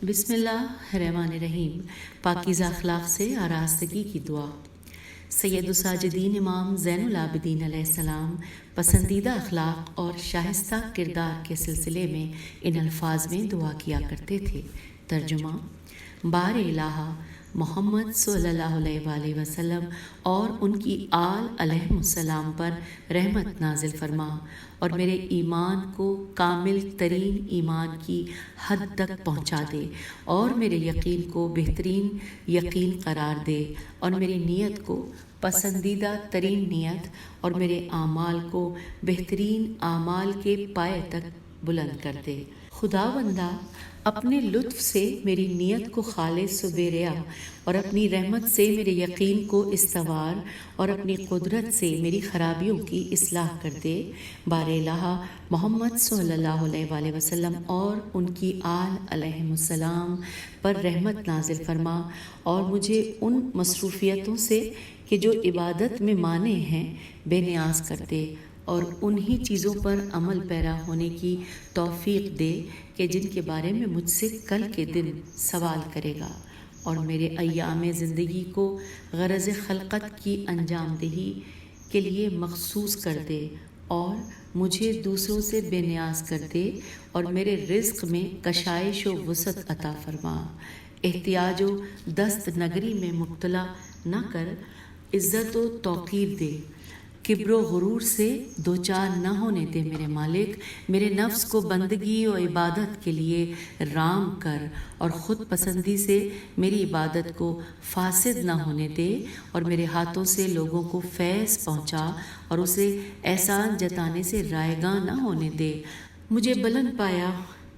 بسم اللہ الرحمن الرحیم۔ پاکیزہ اخلاق سے آراستگی کی دعا۔ سید الساجدین امام زین العابدین علیہ السلام پسندیدہ اخلاق اور شائستہ کردار کے سلسلے میں ان الفاظ میں دعا کیا کرتے تھے۔ ترجمہ: بار الہ محمد صلی اللہ علیہ وآلہ وسلم اور ان کی آل علیہم السلام پر رحمت نازل فرما اور میرے ایمان کو کامل ترین ایمان کی حد تک پہنچا دے اور میرے یقین کو بہترین یقین قرار دے اور میری نیت کو پسندیدہ ترین نیت اور میرے اعمال کو بہترین اعمال کے پائے تک بلند کر دے۔ خداوندہ، اپنے لطف سے میری نیت کو خالص و بے ریا اور اپنی رحمت سے میرے یقین کو استوار اور اپنی قدرت سے میری خرابیوں کی اصلاح کر دے۔ بار الہ محمد صلی اللہ علیہ وآلہ وسلم اور ان کی آل علیہم السلام پر رحمت نازل فرما اور مجھے ان مصروفیتوں سے کہ جو عبادت میں مانع ہیں بے نیاز کر دے اور انہی چیزوں پر عمل پیرا ہونے کی توفیق دے کہ جن کے بارے میں مجھ سے کل کے دن سوال کرے گا، اور میرے ایام زندگی کو غرض خلقت کی انجام دہی کے لیے مخصوص کر دے اور مجھے دوسروں سے بے نیاز کر دے اور میرے رزق میں کشائش و وسعت عطا فرما۔ احتیاج و دست نگری میں مبتلا نہ کر، عزت و توقیر دے، کبر و غرور سے دوچار نہ ہونے دے میرے مالک۔ میرے نفس کو بندگی و عبادت کے لیے رام کر اور خود پسندی سے میری عبادت کو فاسد نہ ہونے دے اور میرے ہاتھوں سے لوگوں کو فیض پہنچا اور اسے احسان جتانے سے رائیگاں نہ ہونے دے۔ مجھے بلند پایا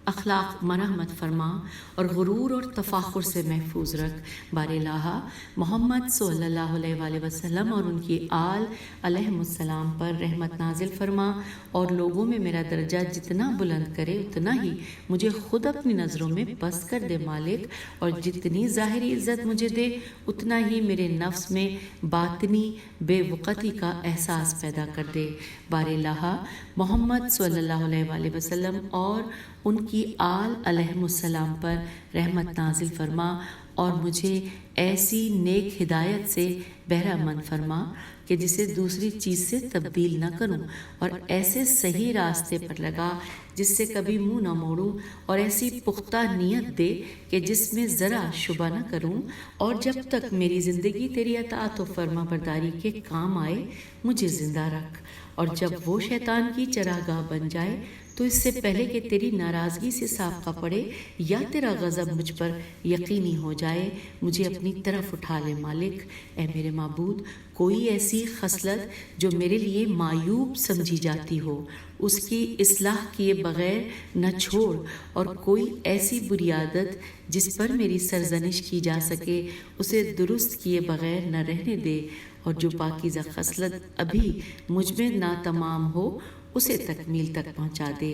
اخلاق مرحمت فرما اور غرور اور تفاخر سے محفوظ رکھ۔ بار الہ محمد صلی اللہ علیہ وآلہ وسلم اور ان کی آل علیہم السلام پر رحمت نازل فرما اور لوگوں میں میرا درجہ جتنا بلند کرے اتنا ہی مجھے خود اپنی نظروں میں پست کر دے مالک، اور جتنی ظاہری عزت مجھے دے اتنا ہی میرے نفس میں باطنی بے وقتی کا احساس پیدا کر دے۔ بار الہ محمد صلی اللہ علیہ وآلہ وسلم اور ان کی آل علیہم السلام پر رحمت نازل فرما اور مجھے ایسی نیک ہدایت سے بہرہ مند فرما کہ جسے دوسری چیز سے تبدیل نہ کروں، اور ایسے صحیح راستے پر لگا جس سے کبھی منہ نہ موڑوں، اور ایسی پختہ نیت دے کہ جس میں ذرا شبہ نہ کروں، اور جب تک میری زندگی تیری اطاعت و فرما برداری کے کام آئے مجھے زندہ رکھ، اور جب وہ شیطان کی چراگاہ بن جائے تو اس سے پہلے کہ تیری ناراضگی سے سابقہ پڑے یا تیرا غضب مجھ پر یقینی ہو جائے مجھے اپنی طرف اٹھا لے مالک۔ اے میرے معبود، کوئی ایسی خصلت جو میرے لیے معیوب سمجھی جاتی ہو اس کی اصلاح کیے بغیر نہ چھوڑ، اور کوئی ایسی بری عادت جس پر میری سرزنش کی جا سکے اسے درست کیے بغیر نہ رہنے دے، اور جو پاکیزہ خصلت ابھی مجھ میں ناتمام ہو اسے تکمیل تک پہنچا دے۔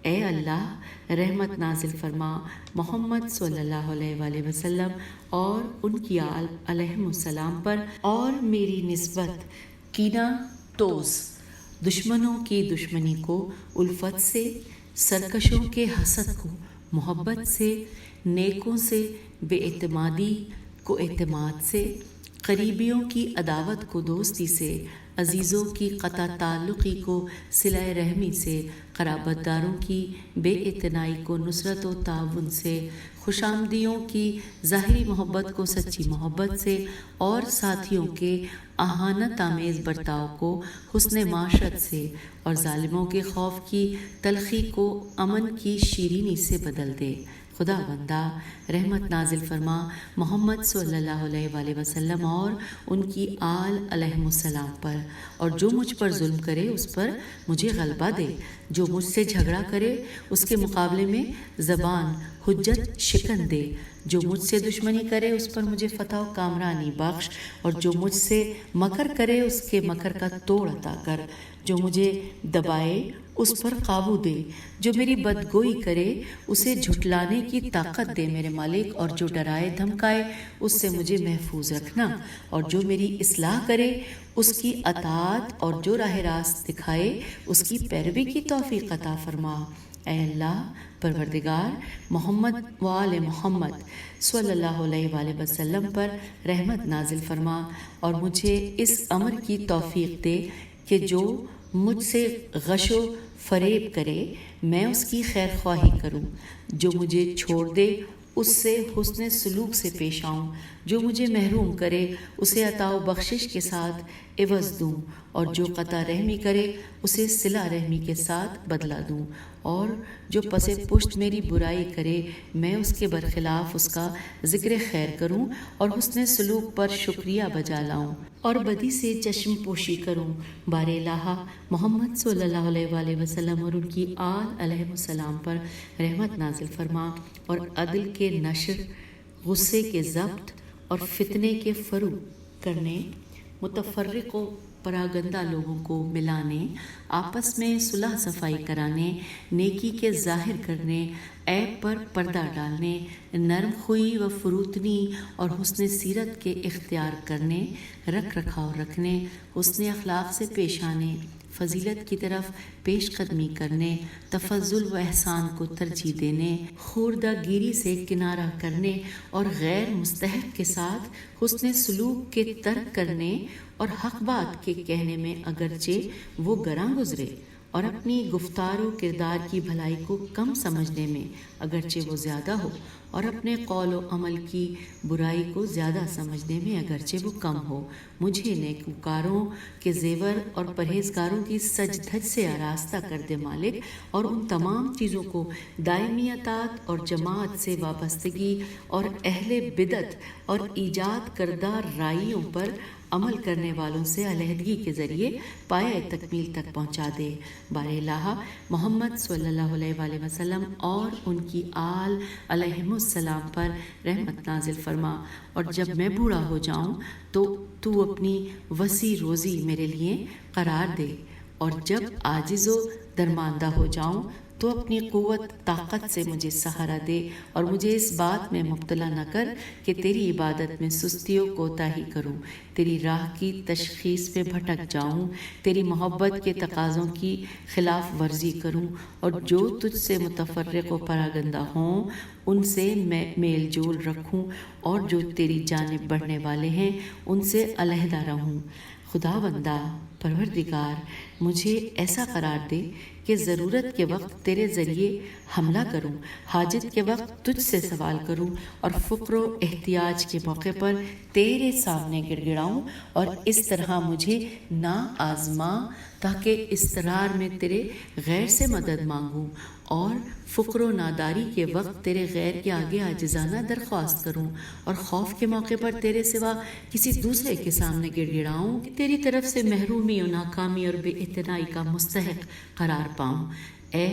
اے اللہ، رحمت نازل فرما محمد صلی اللہ علیہ وآلہ وسلم اور ان کی آل علیہم السلام پر، اور میری نسبت کینہ توز دشمنوں کی دشمنی کو الفت سے، سرکشوں کے حسد کو محبت سے، نیکوں سے بے اعتمادی کو اعتماد سے، قریبیوں کی عداوت کو دوستی سے، عزیزوں کی قطع تعلقی کو صلہ رحمی سے، قرابت داروں کی بے اعتنائی کو نصرت و تعاون سے، خوش آمدیوں کی ظاہری محبت کو سچی محبت سے، اور ساتھیوں کے اہانت آمیز برتاؤ کو حسن معاشرت سے، اور ظالموں کے خوف کی تلخی کو امن کی شیرینی سے بدل دے۔ خدا بندہ، رحمت نازل فرما محمد صلی اللہ علیہ وآلہ وسلم اور ان کی آل علیہم السلام پر، اور جو مجھ پر ظلم کرے اس پر مجھے غلبہ دے، جو مجھ سے جھگڑا کرے اس کے مقابلے میں زبان حجت شکن دے، جو مجھ سے دشمنی کرے اس پر مجھے فتح و کامرانی بخش، اور جو مجھ سے مکر کرے اس کے مکر کا توڑ عطا کر، جو مجھے دبائے اس پر قابو دے، جو میری بدگوئی کرے اسے جھٹلانے کی طاقت دے میرے مالک، اور جو ڈرائے دھمکائے اس سے مجھے محفوظ رکھنا، اور جو میری اصلاح کرے اس کی اطاعت، اور جو راہ راست دکھائے اس کی پیروی کی توفیق عطا فرما۔ اے اللہ پروردگار محمد و آل محمد صلی اللہ علیہ وآلہ وسلم پر رحمت نازل فرما اور مجھے اس امر کی توفیق دے کہ جو مجھ سے غش و فریب کرے میں اس کی خیر خواہی کروں، جو مجھے چھوڑ دے اس سے حسن سلوک سے پیش آؤں، جو مجھے محروم کرے اسے عطا و بخشش کے ساتھ عوض دوں، اور جو قطع رحمی کرے اسے صلہ رحمی کے ساتھ بدلہ دوں، اور جو پس پشت میری برائی کرے میں اس کے برخلاف اس کا ذکر خیر کروں اور حسن سلوک پر شکریہ بجا لاؤں اور بدی سے چشم پوشی کروں۔ بار الہ محمد صلی اللہ علیہ وآلہ وسلم اور ان کی آل علیہ السلام پر رحمت نازل فرما اور عدل کے نشر، غصے کے ضبط اور فتنے کے فروغ کرنے، متفرق و پراگندہ لوگوں کو ملانے، آپس میں صلح صفائی کرانے، نیکی کے ظاہر کرنے، عیب پر پردہ ڈالنے، نرم خوئی و فروتنی اور حسن سیرت کے اختیار کرنے، رکھ رکھاؤ رکھنے، حسن اخلاق سے پیش آنے، فضیلت کی طرف پیش قدمی کرنے، تفضل و احسان کو ترجیح دینے، خوردہ گیری سے کنارہ کرنے اور غیر مستحق کے ساتھ حسن سلوک کے ترک کرنے اور حق بات کے کہنے میں اگرچہ وہ گراں گزرے اور اپنی گفتار و کردار کی بھلائی کو کم سمجھنے میں اگرچہ وہ زیادہ ہو اور اپنے قول و عمل کی برائی کو زیادہ سمجھنے میں اگرچہ وہ کم ہو، مجھے نیکوکاروں کے زیور اور پرہیزگاروں کی سج دھج سے آراستہ کر دے مالک، اور ان تمام چیزوں کو دائمی اطاعت اور جماعت سے وابستگی اور اہل بدعت اور ایجاد کردہ رائیوں پر عمل کرنے والوں سے علیحدگی کے ذریعے پایہ تکمیل تک پہنچا دے۔ بار الہ محمد صلی اللہ علیہ وآلہ وسلم اور ان کی آل علیہم السلام پر رحمت نازل فرما، اور جب میں بوڑھا ہو جاؤں تو اپنی وسیع روزی میرے لیے قرار دے، اور جب عاجز و درماندہ ہو جاؤں تو اپنی قوت طاقت سے مجھے سہارا دے، اور مجھے اس بات میں مبتلا نہ کر کہ تیری عبادت میں سستی و کوتاہی کروں، تیری راہ کی تشخیص میں بھٹک جاؤں، تیری محبت کے تقاضوں کی خلاف ورزی کروں، اور جو تجھ سے متفرق و پراگندہ ہوں ان سے میں میل جول رکھوں، اور جو تیری جانب بڑھنے والے ہیں ان سے علیحدہ رہوں۔ خدا بندہ پروردگار مجھے ایسا قرار دے کہ ضرورت کے وقت تیرے ذریعے حملہ کروں، حاجت کے وقت تجھ سے سوال کروں، اور فقر و احتیاج کے موقع پر تیرے سامنے گڑ گڑاؤں، اور اس طرح مجھے نہ آزما تاکہ اضطرار میں تیرے غیر سے مدد مانگوں، اور فقر و ناداری کے وقت تیرے غیر کے آگے عاجزانہ درخواست کروں، اور خوف کے موقع پر تیرے سوا کسی دوسرے کے سامنے گڑ گڑاؤں کہ تیری طرف سے محرومی و ناکامی اور بے اعتنائی کا مستحق قرار پاؤں۔ اے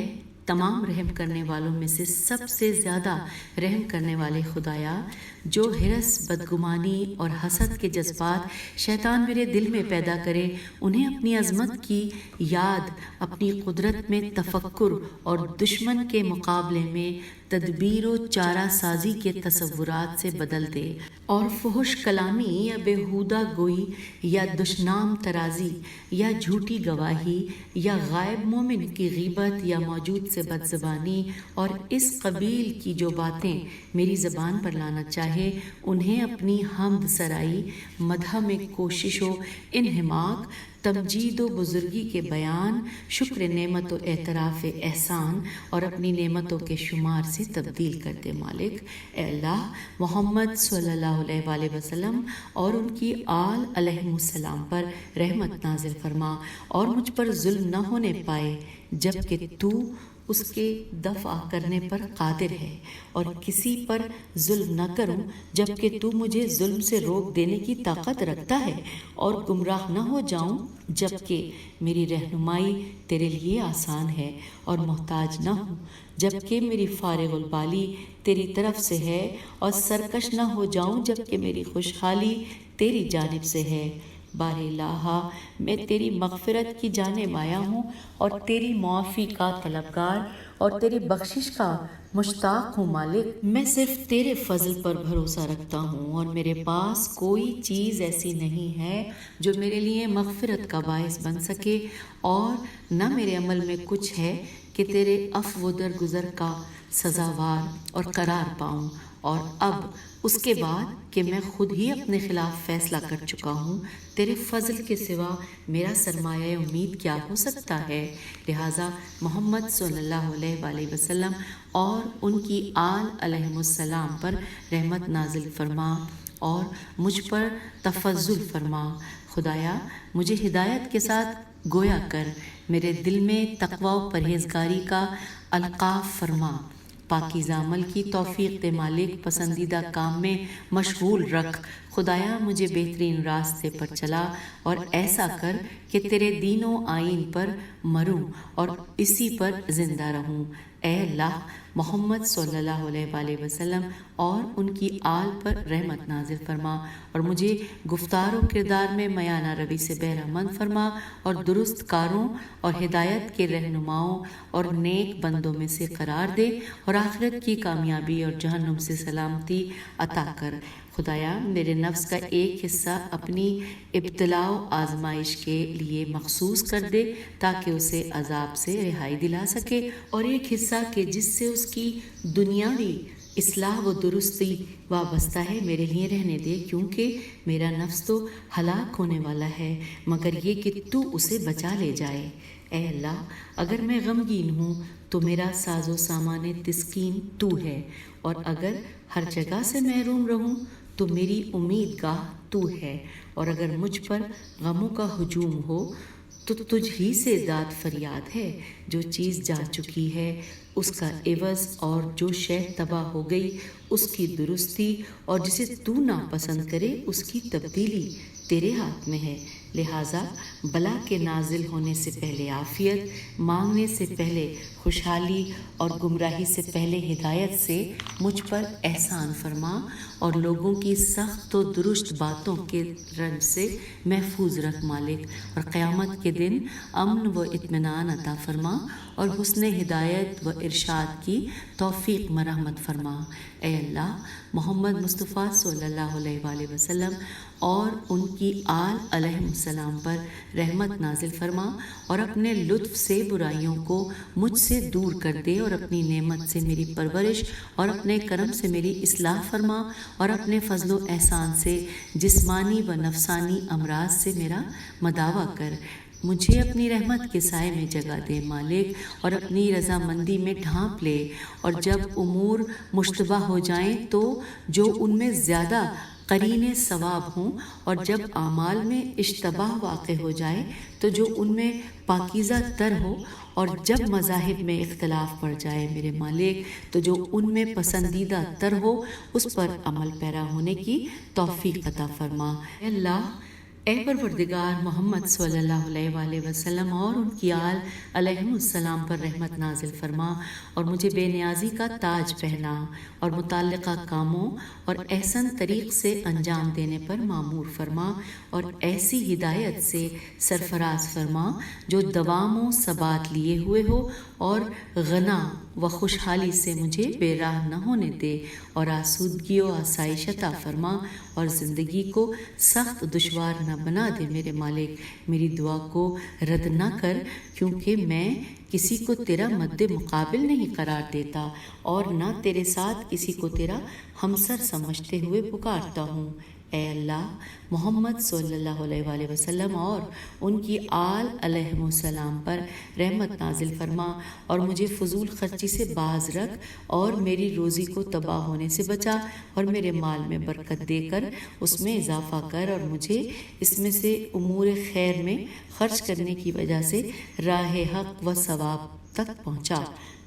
تمام رحم کرنے والوں میں سے سب سے زیادہ رحم کرنے والے خدایا، جو حرص، بدگمانی اور حسد کے جذبات شیطان میرے دل میں پیدا کرے انہیں اپنی عظمت کی یاد، اپنی قدرت میں تفکر اور دشمن کے مقابلے میں تدبیر و چارہ سازی کے تصورات سے بدل دے، اور فحش کلامی یا بیہودہ گوئی یا دشنام ترازی یا جھوٹی گواہی یا غائب مومن کی غیبت یا موجود سے بد زبانی اور اس قبیل کی جو باتیں میری زبان پر لانا چاہے انہیں اپنی حمد سرائی، مدح میں کوشش و انہماک، تمجید و بزرگی کے بیان، شکر نعمت و اعتراف احسان اور اپنی نعمتوں کے شمار سے تبدیل کر دے مالک۔ اے اللہ محمد صلی اللہ علیہ وآلہ وسلم اور ان کی آل علیہم السلام پر رحمت نازل فرما، اور مجھ پر ظلم نہ ہونے پائے جبکہ تو اس کے دفع کرنے پر قادر ہے، اور کسی پر ظلم نہ کروں جبکہ تو مجھے ظلم سے روک دینے کی طاقت رکھتا ہے، اور گمراہ نہ ہو جاؤں جبکہ میری رہنمائی تیرے لیے آسان ہے، اور محتاج نہ ہوں جبکہ میری فارغ البالی تیری طرف سے ہے، اور سرکش نہ ہو جاؤں جبکہ میری خوشحالی تیری جانب سے ہے۔ بار الہ میں تیری مغفرت کی جانب آیا ہوں، اور تیری معافی کا طلبگار اور تیری بخشش کا مشتاق ہوں مالک۔ میں صرف تیرے فضل پر بھروسہ رکھتا ہوں، اور میرے پاس کوئی چیز ایسی نہیں ہے جو میرے لیے مغفرت کا باعث بن سکے، اور نہ میرے عمل میں کچھ ہے کہ تیرے عفو و درگزر کا سزاوار اور قرار پاؤں، اور اب اس کے بعد کہ میں خود ہی اپنے خلاف فیصلہ کر چکا ہوں، تیرے فضل کے سوا میرا سرمایہ امید کیا ہو سکتا ہے؟ لہٰذا محمد صلی اللہ علیہ وآلہ وسلم اور ان کی آل علیہم السلام پر رحمت نازل فرما اور مجھ پر تفضل فرما۔ خدایا مجھے ہدایت کے ساتھ گویا کر، میرے دل میں تقوی و پرہیزگاری کا القاف فرما، پاکیزہ عمل کی توفیق دے مالک، پسندیدہ کام میں مشغول رکھ۔ خدایا مجھے بہترین راستے پر چلا اور ایسا کر کہ تیرے دین و آئین پر مروں اور اسی پر زندہ رہوں۔ اے اللہ محمد صلی اللہ علیہ وآلہ وسلم اور ان کی آل پر رحمت نازل فرما اور مجھے گفتار و کردار میں میانہ روی سے بہرہ مند فرما اور درست کاروں اور ہدایت کے رہنماؤں اور نیک بندوں میں سے قرار دے اور آخرت کی کامیابی اور جہنم سے سلامتی عطا کر۔ خدایا میرے نفس کا ایک حصہ اپنی ابتلاء و آزمائش کے لیے مخصوص کر دے تاکہ اسے عذاب سے رہائی دلا سکے، اور ایک حصہ کہ جس سے اس کی دنیاوی اصلاح و درستی وابستہ ہے میرے لیے رہنے دے، کیونکہ میرا نفس تو ہلاک ہونے والا ہے مگر یہ کہ تو اسے بچا لے جائے۔ اے اللہ اگر میں غمگین ہوں تو میرا ساز و سامان تسکین تو ہے، اور اگر ہر جگہ سے محروم رہوں تو میری امید گاہ تو ہے، اور اگر مجھ پر غموں کا ہجوم ہو تو تجھ ہی سے داد فریاد ہے۔ جو چیز جا چکی ہے اس کا عوض، اور جو شے تباہ ہو گئی اس کی درستی، اور جسے تو ناپسند کرے اس کی تبدیلی تیرے ہاتھ میں ہے۔ لہٰذا بلا کے نازل ہونے سے پہلے عافیت، مانگنے سے پہلے خوشحالی اور گمراہی سے پہلے ہدایت سے مجھ پر احسان فرما، اور لوگوں کی سخت و درست باتوں کے رنج سے محفوظ رکھ مالک، اور قیامت کے دن امن و اطمینان عطا فرما اور حسن ہدایت و ارشاد کی توفیق مرحمت فرما۔ اے اللہ محمد مصطفیٰ صلی اللہ علیہ وآلہ وسلم اور ان کی آل علیہ السلام پر رحمت نازل فرما اور اپنے لطف سے برائیوں کو مجھ سے دور کر دے، اور اپنی نعمت سے میری پرورش اور اپنے کرم سے میری اصلاح فرما، اور اپنے فضل و احسان سے جسمانی و نفسانی امراض سے میرا مداوع کر۔ مجھے اپنی رحمت کے سائے میں جگہ دے مالک، اور اپنی رضامندی میں ڈھانپ لے، اور جب امور مشتبہ ہو جائیں تو جو ان میں زیادہ قرین ثواب ہوں، اور جب اعمال میں اشتباہ واقع ہو جائے تو جو ان میں پاکیزہ تر ہو، اور جب مذاہب میں اختلاف پڑ جائے میرے مالک تو جو ان میں پسندیدہ تر ہو اس پر عمل پیرا ہونے کی توفیق عطا فرما۔ اے اللہ اے پروردگار محمد صلی اللہ علیہ وآلہ وسلم اور ان کی آل علیہم السلام پر رحمت نازل فرما اور مجھے بے نیازی کا تاج پہنا، اور متعلقہ کاموں اور احسن طریق سے انجام دینے پر مامور فرما، اور ایسی ہدایت سے سرفراز فرما جو دوام و ثبات لیے ہوئے ہو، اور غنا و خوشحالی سے مجھے بے راہ نہ ہونے دے، اور آسودگی و آسائش عطا فرما اور زندگی کو سخت دشوار نہ بنا دے میرے مالک۔ میری دعا کو رد نہ کر، کیونکہ میں کسی کو تیرا مد مقابل نہیں قرار دیتا اور نہ تیرے ساتھ کسی کو تیرا ہمسر سمجھتے ہوئے پکارتا ہوں۔ اے اللہ محمد صلی اللہ علیہ وآلہ وسلم اور ان کی آل علیہم السلام پر رحمت نازل فرما اور مجھے فضول خرچی سے باز رکھ، اور میری روزی کو تباہ ہونے سے بچا، اور میرے مال میں برکت دے کر اس میں اضافہ کر، اور مجھے اس میں سے امور خیر میں خرچ کرنے کی وجہ سے راہ حق و ثواب تک پہنچا۔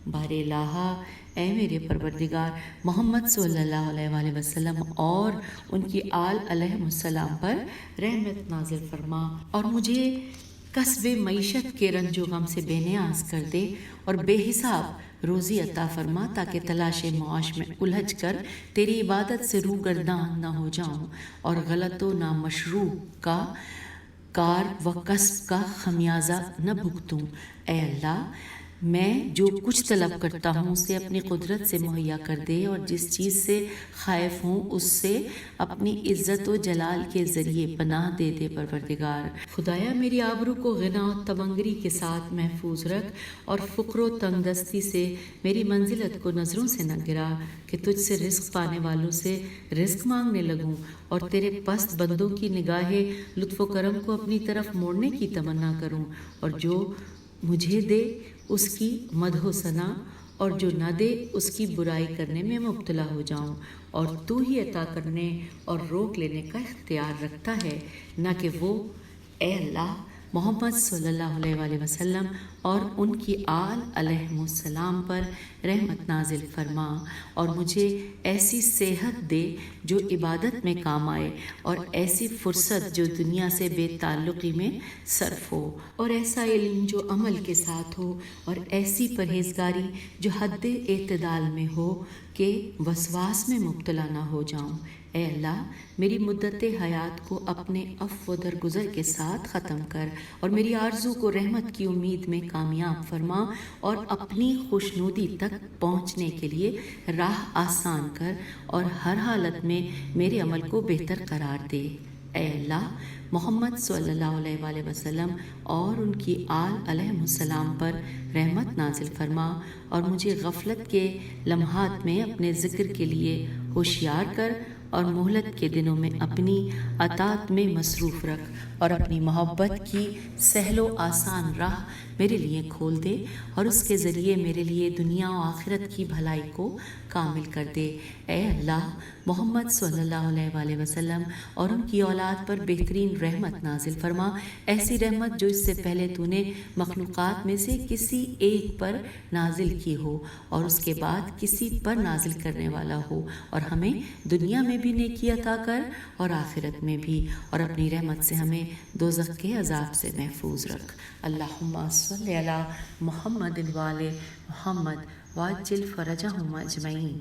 بار الہ اے میرے پروردگار محمد صلی اللہ علیہ وآلہ وسلم اور ان کی آل علیہ السلام پر رحمت نازل فرما اور مجھے کسب معیشت کے رنج و غم سے بے نیاز کر دے، اور بے حساب روزی عطا فرما تاکہ تلاش معاش میں الجھ کر تیری عبادت سے روگردان نہ ہو جاؤں اور غلط و نامشروع کا کار و کسب کا خمیازہ نہ بھگتوں۔ اے اللہ میں جو کچھ طلب کرتا ہوں اسے اپنی قدرت سے مہیا کر دے، اور جس چیز سے خائف ہوں اس سے اپنی عزت و جلال کے ذریعے پناہ دے دے پروردگار۔ خدایا میری آبرو کو غنا و تمنگری کے ساتھ محفوظ رکھ، اور فقر و تنگ دستی سے میری منزلت کو نظروں سے نہ گرا، کہ تجھ سے رزق پانے والوں سے رزق مانگنے لگوں اور تیرے پست بندوں کی نگاہ لطف و کرم کو اپنی طرف موڑنے کی تمنا کروں، اور جو مجھے دے اس کی مدح و ثنا، اور جو نہ دے اس کی برائی کرنے میں مبتلا ہو جاؤں، اور تو ہی عطا کرنے اور روک لینے کا اختیار رکھتا ہے، نہ کہ وہ۔ اے اللہ، محمد صلی اللہ علیہ وآلہ وسلم اور ان کی آل علیہم السلام پر رحمت نازل فرما، اور مجھے ایسی صحت دے جو عبادت میں کام آئے، اور ایسی فرصت جو دنیا سے بے تعلقی میں صرف ہو، اور ایسا علم جو عمل کے ساتھ ہو، اور ایسی پرہیزگاری جو حد اعتدال میں ہو کہ وسواس میں مبتلا نہ ہو جاؤں۔ اے اللہ، میری مدت حیات کو اپنے عفو و درگزر کے ساتھ ختم کر، اور میری آرزو کو رحمت کی امید میں کامیاب فرما، اور اپنی خوشنودی تک پہنچنے کے لیے راہ آسان کر، اور ہر حالت میں میرے عمل کو بہتر قرار دے۔ اے اللہ، محمد صلی اللہ علیہ وآلہ وسلم اور ان کی آل علیہم السلام پر رحمت نازل فرما، اور مجھے غفلت کے لمحات میں اپنے ذکر کے لیے ہوشیار کر، اور مہلت کے دنوں میں اپنی اطاعت میں مصروف رکھ، اور اپنی محبت کی سہل و آسان راہ میرے لیے کھول دے، اور اس کے ذریعے میرے لیے دنیا و آخرت کی بھلائی کو کامل کر دے۔ اے اللہ، محمد صلی اللہ علیہ وآلہ وسلم اور ان کی اولاد پر بہترین رحمت نازل فرما، ایسی رحمت جو اس سے پہلے تو نے مخلوقات میں سے کسی ایک پر نازل کی ہو، اور اس کے بعد کسی پر نازل کرنے والا ہو، اور ہمیں دنیا میں بھی نیکی عطا کر اور آخرت میں بھی، اور اپنی رحمت سے ہمیں دوزخ کے عذاب سے محفوظ رکھ۔ اللہم صلی علی محمد وآل محمد وعجل فرجہم اجمعین۔